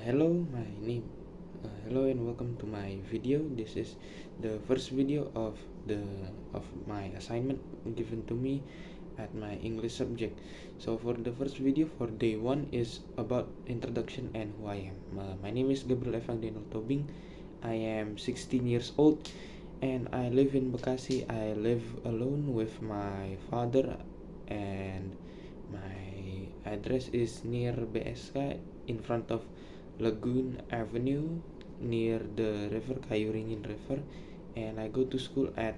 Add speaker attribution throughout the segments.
Speaker 1: Hello and welcome to my video. This is the first video of my assignment given to me at my English subject. So for the first video for day 1 is about introduction and who I am. My name is Gabriel Tobing. I am 16 years old and I live in Bekasi. I live alone with my father, and my address is near BSK in front of Lagoon Avenue near the river Kayuringin River, and I go to school at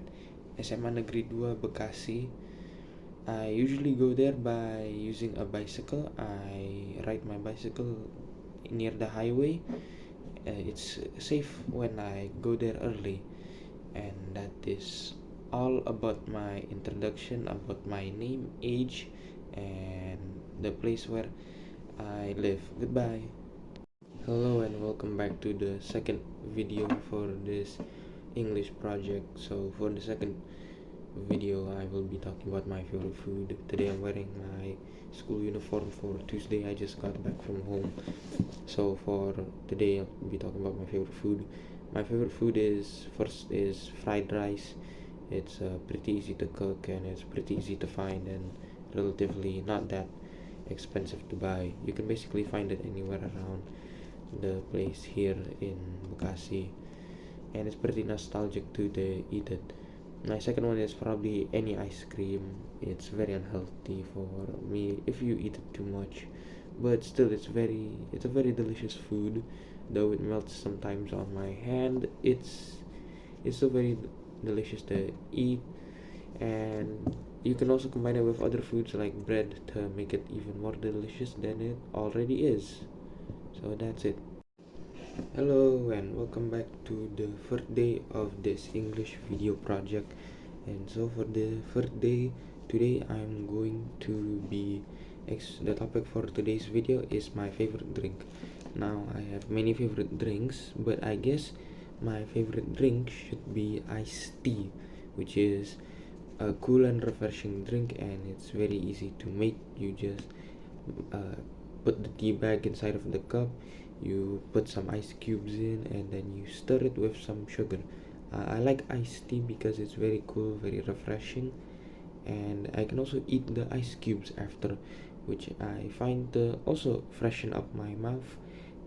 Speaker 1: SMA Negeri 2 Bekasi. I usually go there by using a bicycle. I ride my bicycle near the highway. It's safe when I go there early, and that is all about my introduction, about my name, age, and the place where I live. Goodbye. Hello and welcome back to the second video for this English project. So for the second video I will be talking about my favorite food. Today I'm wearing my school uniform for Tuesday. I just got back from home. So for today I'll be talking about my favorite food. My favorite food is fried rice. It's pretty easy to cook and it's pretty easy to find and relatively not that expensive to buy. You can basically find it anywhere around the place here in Bekasi, and it's pretty nostalgic to eat it. My second one is probably any ice cream. It's very unhealthy for me if you eat it too much, but still it's a very delicious food. Though it melts sometimes on my hand, it's so very delicious to eat, and you can also combine it with other foods like bread to make it even more delicious than it already is. So that's it. Hello and welcome back to the first day of this English video project. And so for the first day today, I'm going to be the topic for today's video is my favorite drink. Now I have many favorite drinks, but I guess my favorite drink should be iced tea, which is a cool and refreshing drink, and it's very easy to make. You just put the tea bag inside of the cup, you put some ice cubes in, and then you stir it with some sugar. I like iced tea because it's very cool, very refreshing, and I can also eat the ice cubes after, which I find to also freshen up my mouth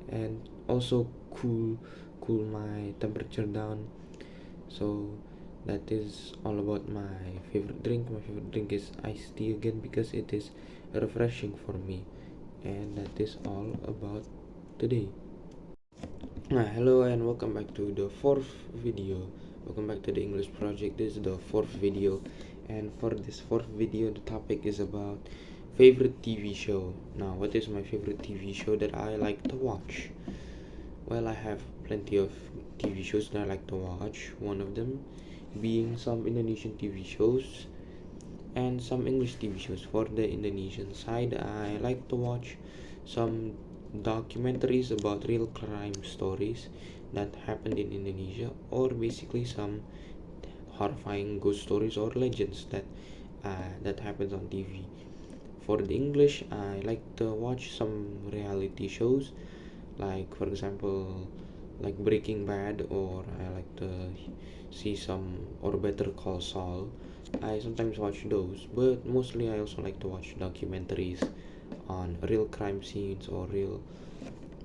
Speaker 1: and also cool my temperature down. So that is all about my favorite drink. My favorite drink is iced tea again because it is refreshing for me, and that is all about today. Hello and welcome back to the fourth video. Welcome back to the English project. This is the fourth video, and for this fourth video the topic is about favorite TV show. Now, what is my favorite TV show that I like to watch? Well, I have plenty of TV shows that I like to watch. One of them being some Indonesian TV shows and some English TV shows. For the Indonesian side, I like to watch some documentaries about real crime stories that happened in Indonesia, or basically some horrifying ghost stories or legends that happens on TV. For the English, I like to watch some reality shows, like for example, like Breaking Bad, or I like to see some or Better Call Saul. I sometimes watch those, but mostly I also like to watch documentaries on real crime scenes or real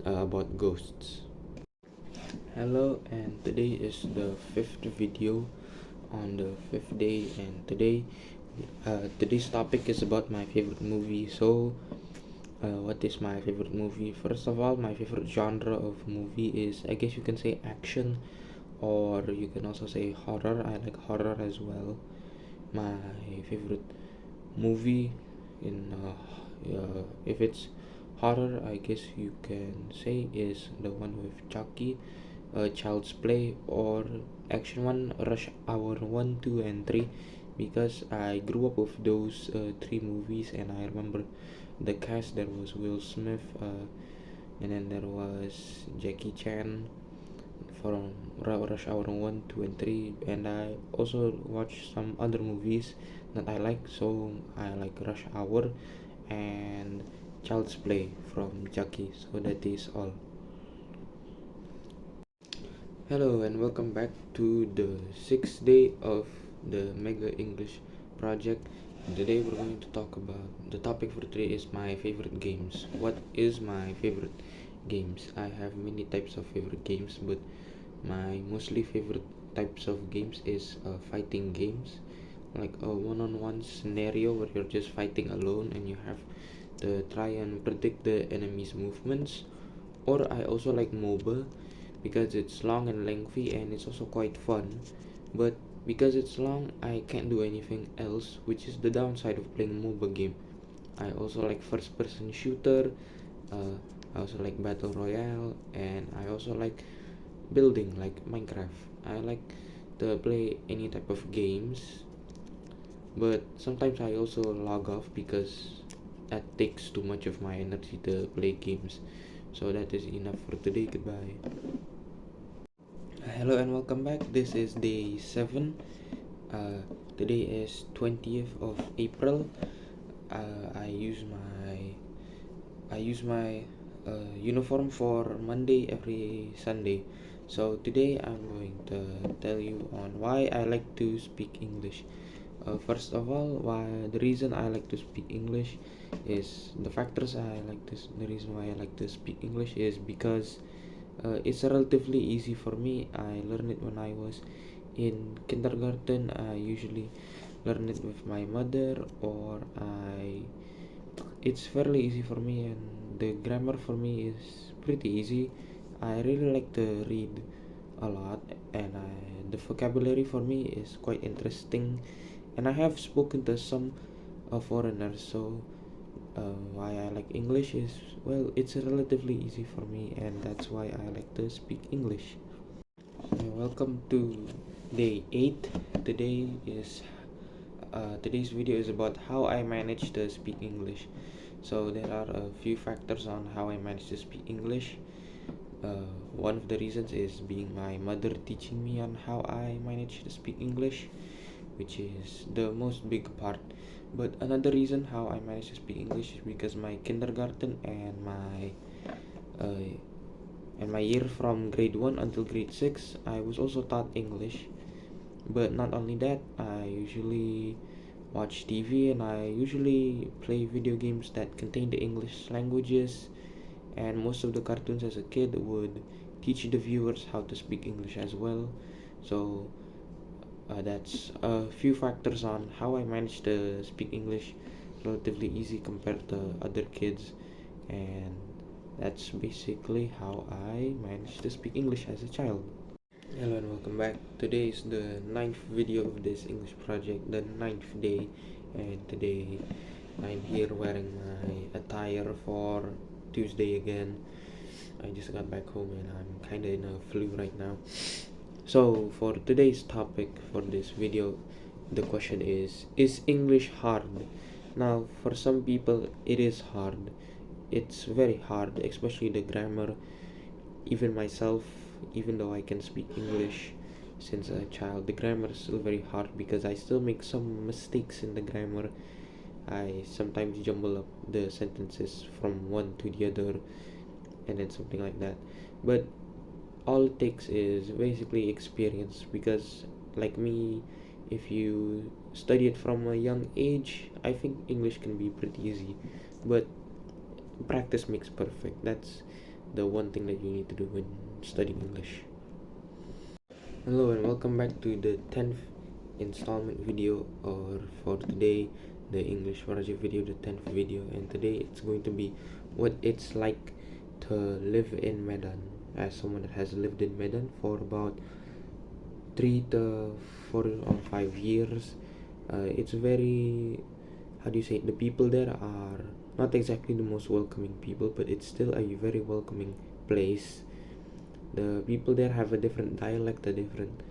Speaker 1: about ghosts. Hello, and today is the fifth video on the fifth day, and today's topic is about my favorite movie. So what is my favorite movie? First of all, my favorite genre of movie is, I guess you can say, action, or you can also say horror. I like horror as well. My favorite movie in if it's horror, I guess you can say is the one with Chucky, Child's Play, or action one, Rush Hour 1, 2, and 3, because I grew up with those three movies, and I remember the cast. There was Will Smith, and then there was Jackie Chan from Rush Hour 1, 2, and 3, and I also watched some other movies that I like. So I like Rush Hour and Child's Play from Jackie. So that is all. Hello and welcome back to the sixth day of the Mega English project. Today we're going to talk about the topic for today is my favorite games. What is my favorite games? I have many types of favorite games, but my mostly favorite types of games is fighting games, like a one-on-one scenario where you're just fighting alone and you have to try and predict the enemy's movements. Or I also like MOBA because it's long and lengthy and it's also quite fun. But because it's long, I can't do anything else, which is the downside of playing MOBA game. I also like first person shooter, uh, I also like battle royale, and I also like building like Minecraft. I like to play any type of games, but sometimes I also log off because that takes too much of my energy to play games. So that is enough for today. Goodbye. Hello and welcome back. This is day 7. Today is 20th of April. I use my uniform for Monday every Sunday. So today I'm going to tell you on why I like to speak English. First of all, why the reason I like to speak English is the reason why I like to speak English is because it's relatively easy for me. I learned it when I was in kindergarten. I usually learn it with my mother, or it's fairly easy for me, and the grammar for me is pretty easy. I really like to read a lot, and the vocabulary for me is quite interesting, and I have spoken to some foreigners, so why I like English is, well, it's relatively easy for me, and that's why I like to speak English. Welcome to day 8. Today's video is about how I manage to speak English. So there are a few factors on how I manage to speak English. One of the reasons is being my mother teaching me on how I manage to speak English, which is the most big part. But another reason how I manage to speak English is because my kindergarten uh, and my year from grade 1 until grade 6, I was also taught English. But not only that, I usually watch TV and I usually play video games that contain the English languages, and most of the cartoons as a kid would teach the viewers how to speak English as well. So that's a few factors on how I managed to speak English relatively easy compared to other kids, and that's basically how I managed to speak English as a child. Hello and welcome back. Today is the 9th video of this English project, the 9th day, and today I'm here wearing my attire for Tuesday again. I just got back home and I'm kinda in a flu right now. So for today's topic for this video, the question is English hard? Now for some people it is hard. It's very hard, especially the grammar. Even myself, even though I can speak English since a child, the grammar is still very hard because I still make some mistakes in the grammar. I sometimes jumble up the sentences from one to the other and then something like that. But all it takes is basically experience, because like me, if you study it from a young age, I think English can be pretty easy. But practice makes perfect. That's the one thing that you need to do when studying English. Hello and welcome back to the 10th installment video, or for today, the English project video, the 10th video. And today it's going to be what it's like to live in Medan, as someone that has lived in Medan for about 3 to 4 or 5 years. It's very, how do you say it? The people there are not exactly the most welcoming people, but it's still a very welcoming place. The people there have a different dialect, a different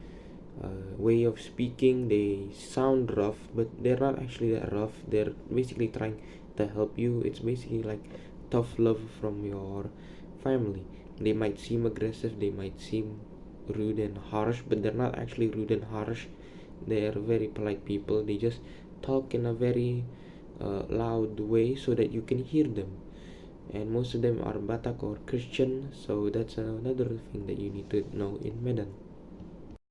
Speaker 1: way of speaking. They sound rough, but they're not actually that rough. They're basically trying to help you. It's basically like tough love from your family. They might seem aggressive, they might seem rude and harsh, but they're not actually rude and harsh. They're very polite people. They just talk in a very loud way so that you can hear them. and most of them are Batak or Christian, so that's another thing that you need to know in Medan.